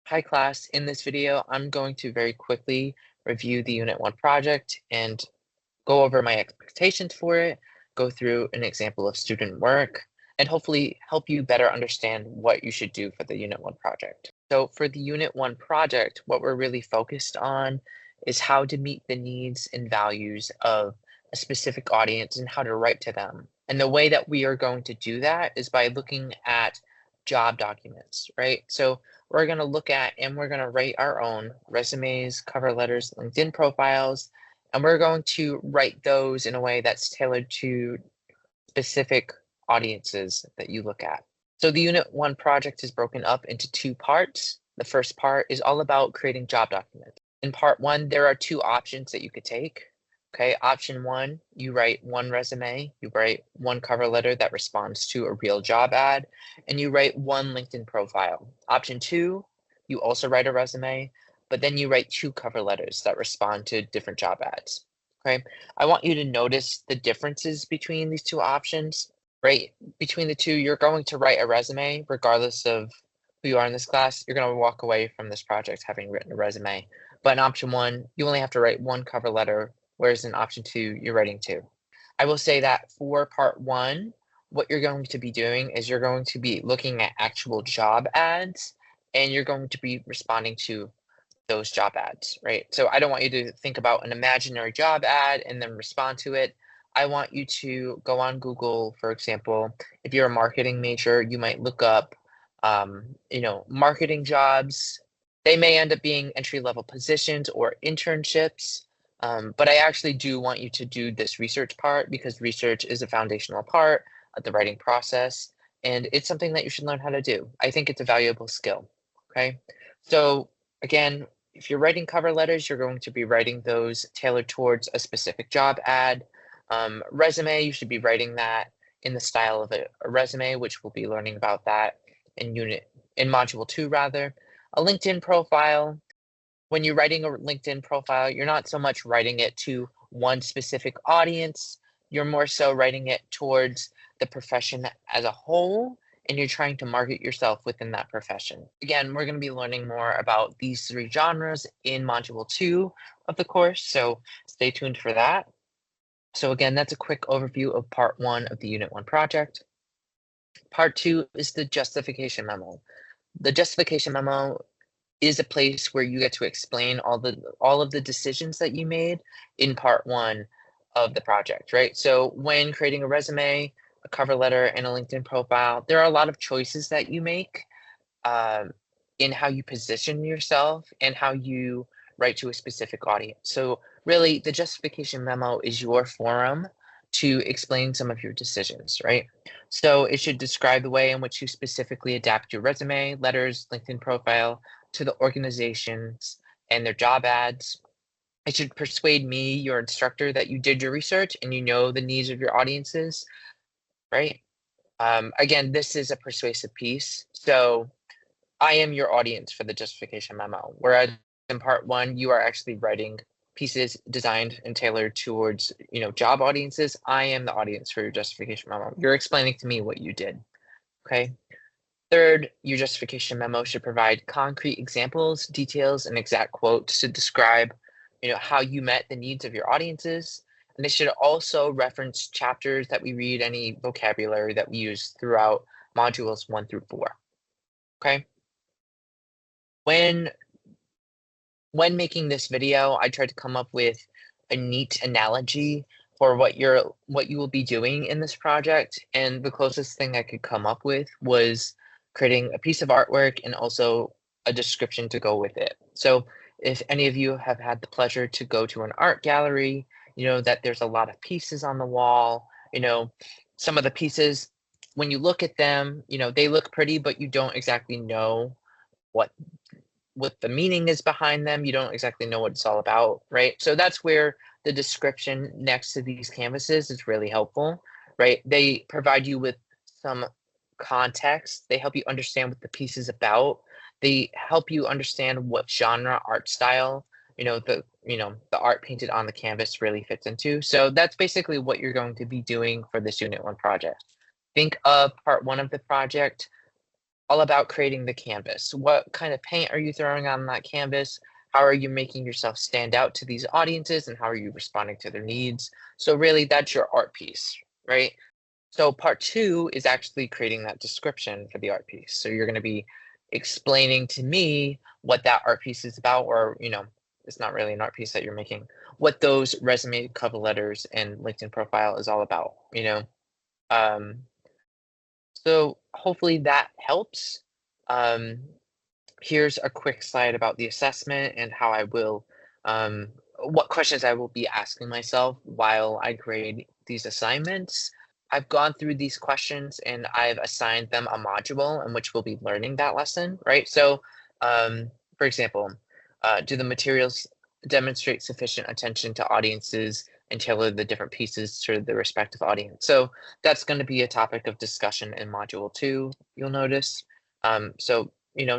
Hi class, in this video, I'm going to very quickly review the Unit 1 project and go over my expectations for it, go through an example of student work, and hopefully help you better understand what you should do for the Unit 1 project. So for the Unit 1 project, what we're really focused on is how to meet the needs and values of a specific audience and how to write to them. And the way that we are going to do that is by looking at job documents, right? So we're going to look at and we're going to write our own resumes, cover letters, LinkedIn profiles, and we're going to write those in a way that's tailored to specific audiences that you look at. So the Unit 1 project is broken up into two parts. The first part is all about creating job documents. In part 1, there are two options that you could take. Okay, option 1, you write one resume, you write one cover letter that responds to a real job ad, and you write one LinkedIn profile. Option 2, you also write a resume, but then you write two cover letters that respond to different job ads. Okay, I want you to notice the differences between these two options, right? Between the two, you're going to write a resume regardless of who you are in this class. You're going to walk away from this project having written a resume. But in option 1, you only have to write one cover letter, whereas in option 2, you're writing two. I will say that for part 1, what you're going to be doing is you're going to be looking at actual job ads and you're going to be responding to those job ads, right? So I don't want you to think about an imaginary job ad and then respond to it. I want you to go on Google, for example. If you're a marketing major, you might look up, marketing jobs. They may end up being entry-level positions or internships. But I actually do want you to do this research part because research is a foundational part of the writing process, and it's something that you should learn how to do. I think it's a valuable skill. Okay, so again, if you're writing cover letters, you're going to be writing those tailored towards a specific job ad. Resume, you should be writing that in the style of a resume, which we'll be learning about that in module 2 rather. A LinkedIn profile, when you're writing a LinkedIn profile, you're not so much writing it to one specific audience, you're more so writing it towards the profession as a whole, and you're trying to market yourself within that profession. Again, we're going to be learning more about these three genres in module 2 of the course, so stay tuned for that. So again, that's a quick overview of part 1 of the Unit 1 project. Part 2 is the justification memo. The justification memo is a place where you get to explain all of the decisions that you made in part 1 of the project, right? So when creating a resume, a cover letter, and a LinkedIn profile, there are a lot of choices that you make um, in how you position yourself and how you write to a specific audience. So really, the justification memo is your forum to explain some of your decisions, right? So it should describe the way in which you specifically adapt your resume, letters, LinkedIn profile to the organizations and their job ads. It should persuade me, your instructor, that you did your research and you know the needs of your audiences, right? Again, this is a persuasive piece. So I am your audience for the justification memo, whereas in part 1, you are actually writing pieces designed and tailored towards, job audiences. I am the audience for your justification memo. You're explaining to me what you did, okay? Third, your justification memo should provide concrete examples, details, and exact quotes to describe, how you met the needs of your audiences. And it should also reference chapters that we read, any vocabulary that we use throughout modules 1 through 4. Okay. When making this video, I tried to come up with a neat analogy for what you will be doing in this project, and the closest thing I could come up with was creating a piece of artwork and also a description to go with it. So if any of you have had the pleasure to go to an art gallery, you know that there's a lot of pieces on the wall. Some of the pieces, when you look at them, they look pretty, but you don't exactly know what the meaning is behind them. You don't exactly know what it's all about, right? So that's where the description next to these canvases is really helpful, right? They provide you with some context. They help you understand what the piece is about. They help you understand what genre art style, the art painted on the canvas really fits into. So that's basically what you're going to be doing for this Unit 1 project. Think of part 1 of the project all about creating the canvas. What kind of paint are you throwing on that canvas? How are you making yourself stand out to these audiences, and how are you responding to their needs? So really, that's your art piece, right? So part two is actually creating that description for the art piece. So you're going to be explaining to me what that art piece is about, or, it's not really an art piece that you're making, what those resume, cover letters, and LinkedIn profile is all about. Um, so hopefully that helps. Um, Here's a quick slide about the assessment and how what questions I will be asking myself while I grade these assignments. I've gone through these questions and I've assigned them a module in which we'll be learning that lesson, right? So, for example, do the materials demonstrate sufficient attention to audiences and tailor the different pieces to the respective audience? So that's going to be a topic of discussion in module 2, you'll notice. So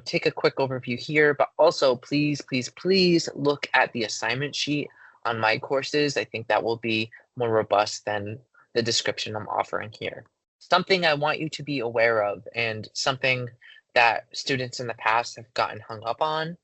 take a quick overview here, but also please, please, please look at the assignment sheet on my courses. I think that will be more robust than the description I'm offering here. Something I want you to be aware of, and something that students in the past have gotten hung up on,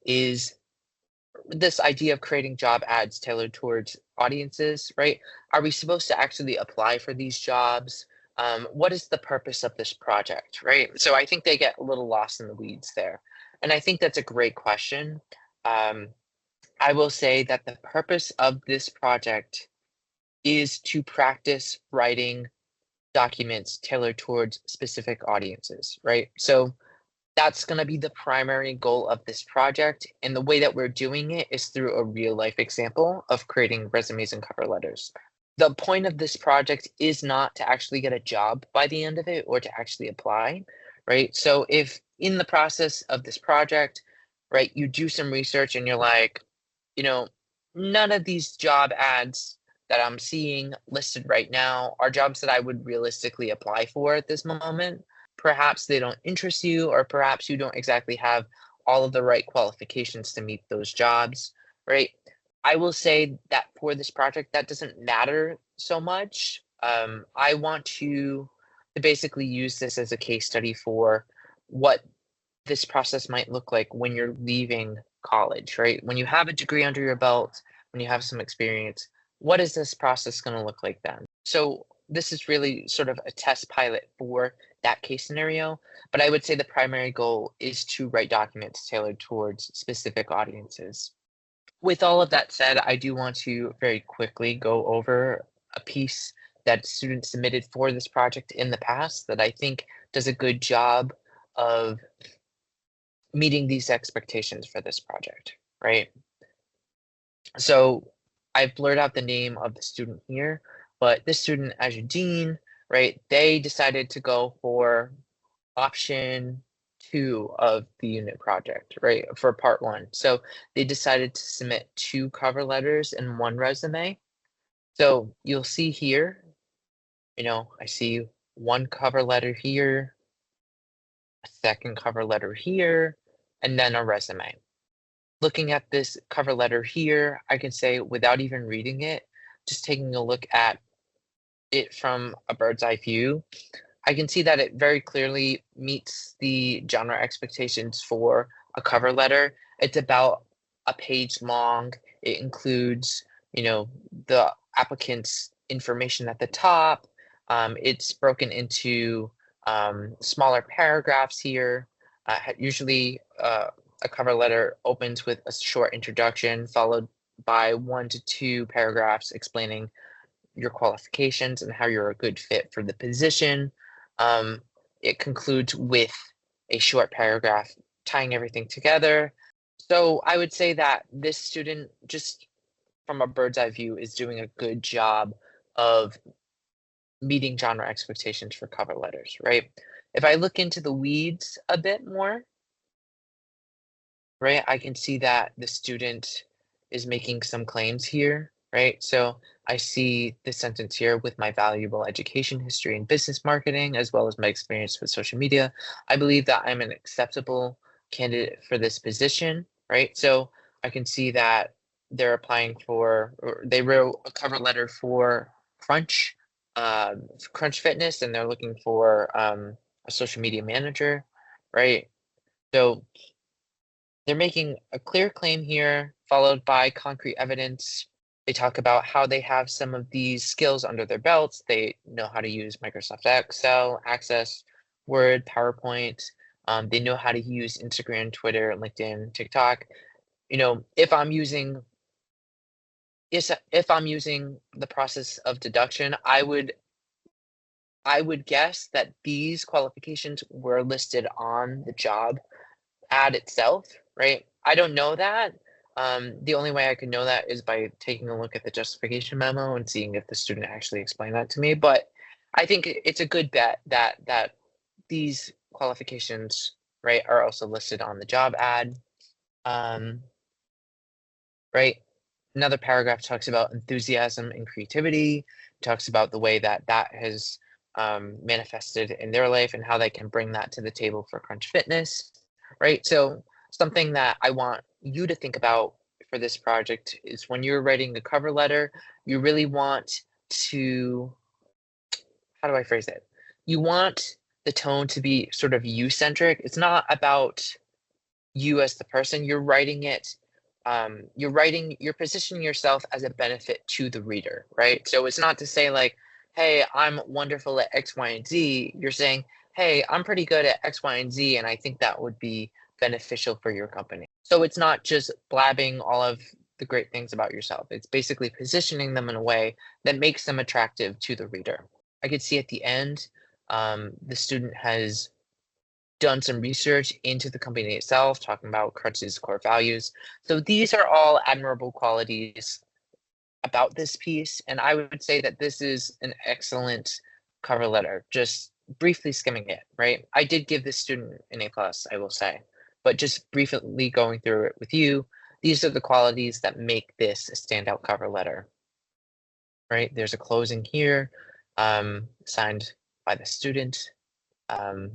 is this idea of creating job ads tailored towards audiences, right? Are we supposed to actually apply for these jobs? What is the purpose of this project, right? So I think they get a little lost in the weeds there. And I think that's a great question. Um, I will say that the purpose of this project is to practice writing documents tailored towards specific audiences, right? So that's going to be the primary goal of this project. And the way that we're doing it is through a real life example of creating resumes and cover letters. The point of this project is not to actually get a job by the end of it or to actually apply, right? So if in the process of this project, right, you do some research and you're like, you know, none of these job ads that I'm seeing listed right now are jobs that I would realistically apply for at this moment. Perhaps they don't interest you, or perhaps you don't exactly have all of the right qualifications to meet those jobs, right? I will say that for this project, that doesn't matter so much. I want to basically use this as a case study for what this process might look like when you're leaving college, right? When you have a degree under your belt, when you have some experience, what is this process going to look like then? So this is really sort of a test pilot for that case scenario, but I would say the primary goal is to write documents tailored towards specific audiences. With all of that said, I do want to very quickly go over a piece that students submitted for this project in the past that I think does a good job of meeting these expectations for this project, right? So I've blurred out the name of the student here, but this student, Ajudine, right, they decided to go for option 2 of the unit project, right, for part 1. So they decided to submit 2 cover letters and 1 resume. So you'll see here, I see 1 cover letter here, a second cover letter here, and then a resume. Looking at this cover letter here, I can say without even reading it, just taking a look at it from a bird's eye view, I can see that it very clearly meets the genre expectations for a cover letter. It's about a page long. It includes, the applicant's information at the top. It's broken into smaller paragraphs here. Usually, a cover letter opens with a short introduction, followed by 1 to 2 paragraphs explaining your qualifications and how you're a good fit for the position. Um, it concludes with a short paragraph tying everything together. So I would say that this student, just from a bird's eye view, is doing a good job of meeting genre expectations for cover letters, right? If I look into the weeds a bit more, right, I can see that the student is making some claims here, right? So I see this sentence here: with my valuable education history in business marketing, as well as my experience with social media, I believe that I'm an acceptable candidate for this position, right? So I can see that they're applying for, or they wrote a cover letter for Crunch Fitness, and they're looking for a social media manager. right? So they're making a clear claim here, followed by concrete evidence. They talk about how they have some of these skills under their belts. They know how to use Microsoft Excel, Access, Word, PowerPoint. They know how to use Instagram, Twitter, LinkedIn, TikTok. If I'm using if I'm using the process of deduction, I would guess that these qualifications were listed on the job ad itself, right? I don't know that. The only way I could know that is by taking a look at the justification memo and seeing if the student actually explained that to me. But I think it's a good bet that these qualifications, right, are also listed on the job ad. Um, right? Another paragraph talks about enthusiasm and creativity, talks about the way that that has manifested in their life and how they can bring that to the table for Crunch Fitness, right? So something that I want you to think about for this project is when you're writing a cover letter, you really want to, how do I phrase it? You want the tone to be sort of you-centric. It's not about you as the person. You're positioning yourself as a benefit to the reader, right? So it's not to say like, hey, I'm wonderful at X, Y, and Z. You're saying, hey, I'm pretty good at X, Y, and Z, and I think that would be beneficial for your company. So it's not just blabbing all of the great things about yourself. It's basically positioning them in a way that makes them attractive to the reader. I could see at the end, the student has done some research into the company itself, talking about Crunch's core values. So these are all admirable qualities about this piece, and I would say that this is an excellent cover letter. Just briefly skimming it, right? I did give this student an A plus, I will say, but just briefly going through it with you, these are the qualities that make this a standout cover letter, right? There's a closing here, signed by the student. Um,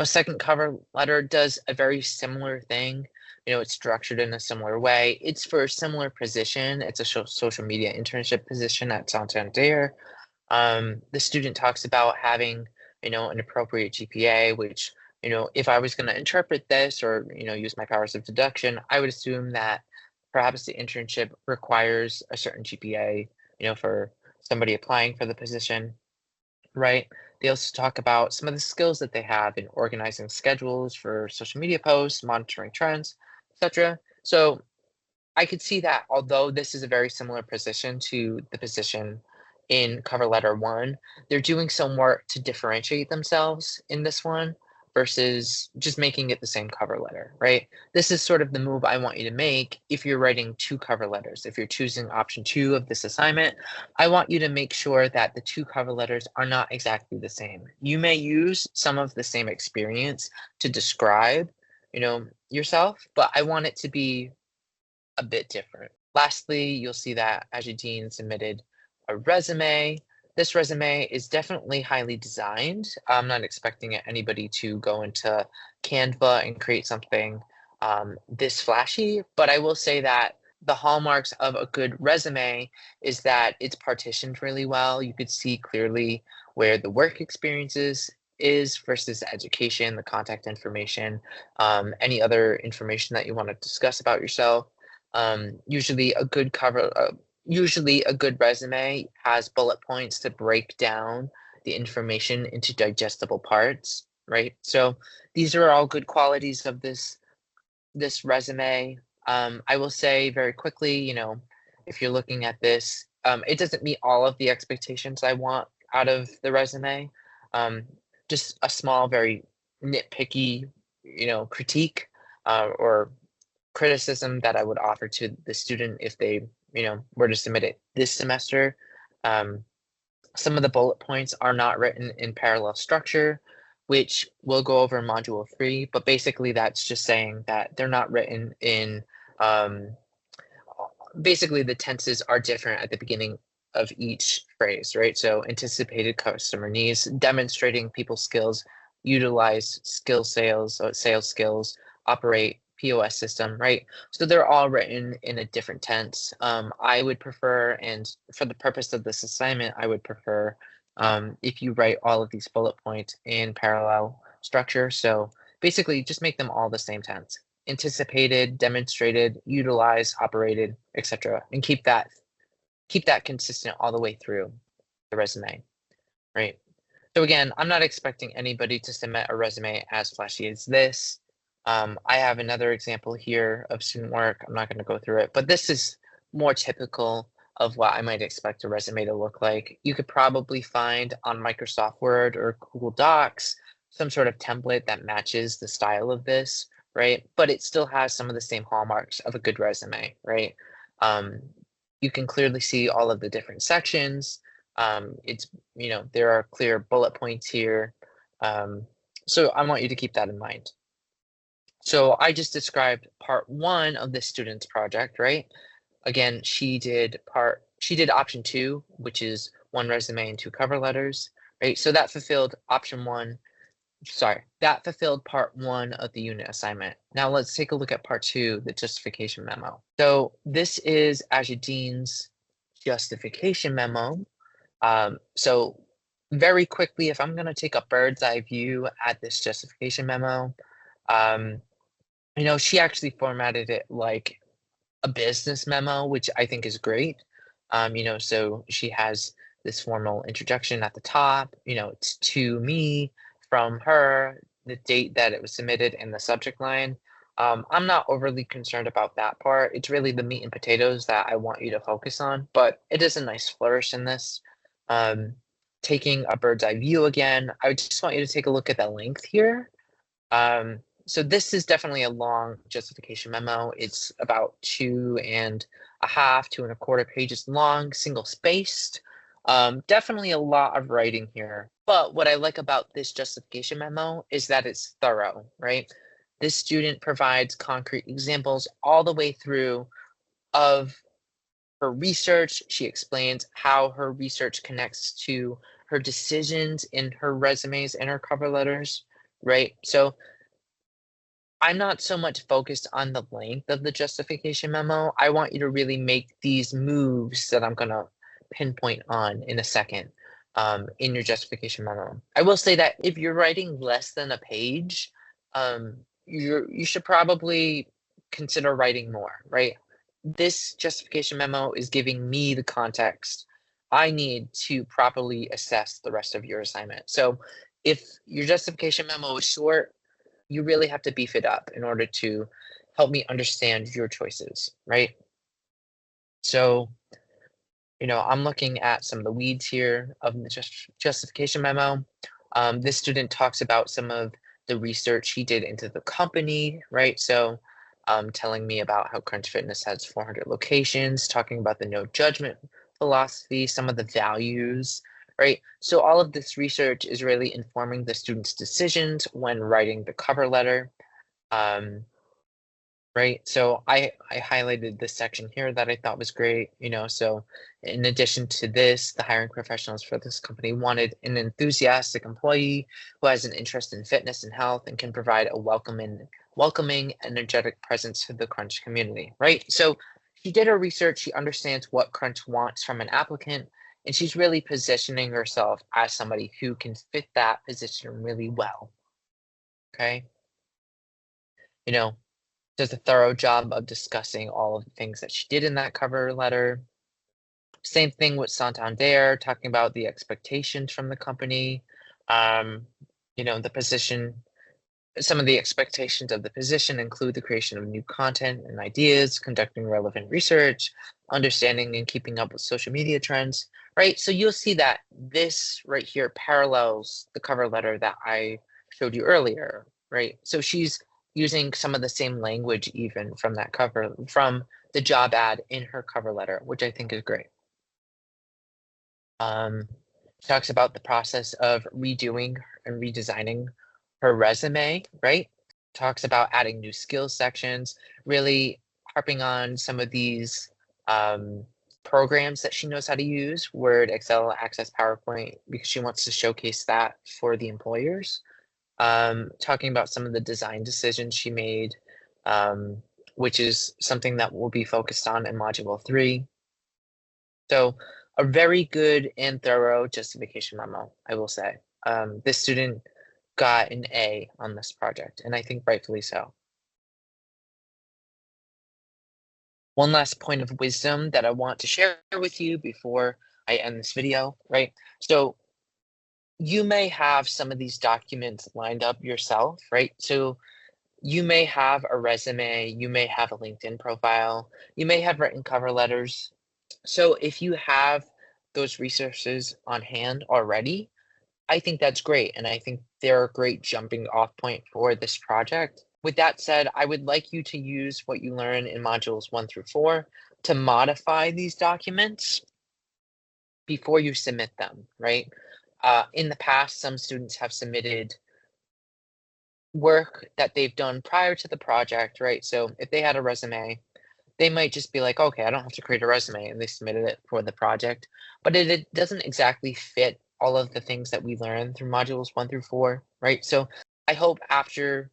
second cover letter does a very similar thing. It's structured in a similar way. It's for a similar position. It's a social media internship position at Santander. The student talks about having, an appropriate GPA, which, if I was going to interpret this or, use my powers of deduction, I would assume that perhaps the internship requires a certain GPA, for somebody applying for the position. Right. They also talk about some of the skills that they have in organizing schedules for social media posts, monitoring trends, etc. So I could see that although this is a very similar position to the position in cover letter one, they're doing some work to differentiate themselves in this one versus just making it the same cover letter, right? This is sort of the move I want you to make if you're writing two cover letters. If you're choosing option two of this assignment, I want you to make sure that the two cover letters are not exactly the same. You may use some of the same experience to describe, yourself, but I want it to be a bit different. Lastly, you'll see that Ajidine submitted a resume. This resume is definitely highly designed. I'm not expecting anybody to go into Canva and create something this flashy, but I will say that the hallmarks of a good resume is that it's partitioned really well. You could see clearly where the work experiences is versus the education, the contact information, any other information that you want to discuss about yourself. Usually a good resume has bullet points to break down the information into digestible parts, right? So these are all good qualities of this resume. I will say very quickly, if you're looking at this, it doesn't meet all of the expectations I want out of the resume. Um, just a small, very nitpicky, critique or criticism that I would offer to the student if they, were to submit it this semester. Um, some of the bullet points are not written in parallel structure, which we'll go over in module 3, but basically that's just saying that they're not written in, um, basically the tenses are different at the beginning of each phrase, right? So anticipated customer needs, demonstrating people's skills, utilize skill sales, so sales skills, operate POS system, right? So they're all written in a different tense. I would prefer, and for the purpose of this assignment, I would prefer if you write all of these bullet points in parallel structure. So basically just make them all the same tense: anticipated, demonstrated, utilized, operated, etc. And keep that consistent all the way through the resume, right? So again, I'm not expecting anybody to submit a resume as flashy as this. I have another example here of student work. I'm not going to go through it, but this is more typical of what I might expect a resume to look like. You could probably find on Microsoft Word or Google Docs some sort of template that matches the style of this, right? But it still has some of the same hallmarks of a good resume, right? You can clearly see all of the different sections. It's, there are clear bullet points here. So I want you to keep that in mind. So I just described part one of the student's project, right? Again, she did option two, which is one resume and two cover letters, right? So that fulfilled that fulfilled part one of the unit assignment. Now let's take a look at part two, the justification memo. So this is Azuddin's justification memo. So very quickly, if I'm going to take a bird's eye view at this justification memo, she actually formatted it like a business memo, which I think is great. So she has this formal introduction at the top, it's to me, from her, the date that it was submitted, and the subject line. I'm not overly concerned about that part. It's really the meat and potatoes that I want you to focus on, but it is a nice flourish in this. Taking a bird's eye view again, I just want you to take a look at the length here. So this is definitely a long justification memo. It's about 2.5 pages long, single spaced. Definitely a lot of writing here. But what I like about this justification memo is that it's thorough, right? This student provides concrete examples all the way through of her research. She explains how her research connects to her decisions in her resumes and her cover letters, right? So I'm not so much focused on the length of the justification memo. I want you to really make these moves that I'm going to pinpoint on in a second in your justification memo. I will say that if you're writing less than a page, you should probably consider writing more, right? This justification memo is giving me the context I need to properly assess the rest of your assignment. So if your justification memo is short, you really have to beef it up in order to help me understand your choices, right? So, I'm looking at some of the weeds here of the justification memo. This student talks about some of the research he did into the company, right? So, telling me about how Crunch Fitness has 400 locations, talking about the no judgment philosophy, some of the values, right? So all of this research is really informing the student's decisions when writing the cover letter, right? So I highlighted this section here that I thought was great, so in addition to this, the hiring professionals for this company wanted an enthusiastic employee who has an interest in fitness and health and can provide a welcoming, energetic presence to the Crunch community, right? So she did her research, she understands what Crunch wants from an applicant, and she's really positioning herself as somebody who can fit that position really well. Okay. Does a thorough job of discussing all of the things that she did in that cover letter. Same thing with Santander, talking about the expectations from the company. The position, some of the expectations of the position include the creation of new content and ideas, conducting relevant research, understanding and keeping up with social media trends, right? So you'll see that this right here parallels the cover letter that I showed you earlier, right? So she's using some of the same language even from the job ad in her cover letter, which I think is great. Talks about the process of redoing and redesigning her resume, right? Talks about adding new skills sections, really harping on some of these programs that she knows how to use, Word, Excel, Access, PowerPoint, because she wants to showcase that for the employers. Talking about some of the design decisions she made, which is something that will be focused on in Module 3. So a very good and thorough justification memo, I will say. This student got an A on this project, and I think rightfully so. One last point of wisdom that I want to share with you before I end this video, right? So you may have some of these documents lined up yourself, right? So you may have a resume, you may have a LinkedIn profile, you may have written cover letters. So if you have those resources on hand already, I think that's great. And I think they're a great jumping off point for this project. With that said, I would like you to use what you learn in modules 1 through 4 to modify these documents before you submit them, right? In the past, some students have submitted work that they've done prior to the project, right? So if they had a resume, they might just be like, okay, I don't have to create a resume, and they submitted it for the project. But it doesn't exactly fit all of the things that we learn through modules 1 through 4, right? So I hope after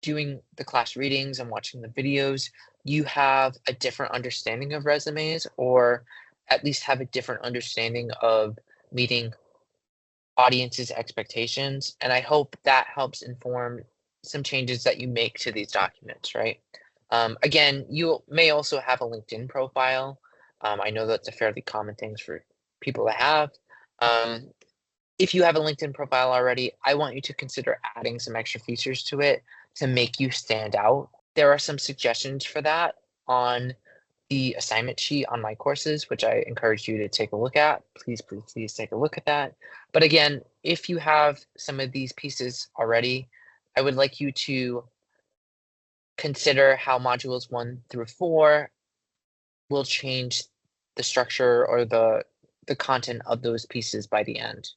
doing the class readings and watching the videos, you have a different understanding of resumes, or at least have a different understanding of meeting audience's expectations. And I hope that helps inform some changes that you make to these documents, right? Again, you may also have a LinkedIn profile. I know that's a fairly common thing for people to have. Um, if you have a LinkedIn profile already, I want you to consider adding some extra features to it to make you stand out. There are some suggestions for that on the assignment sheet on my courses, which I encourage you to take a look at. Please, please, please take a look at that. But again, if you have some of these pieces already, I would like you to consider how modules 1 through 4 will change the structure or the content of those pieces by the end.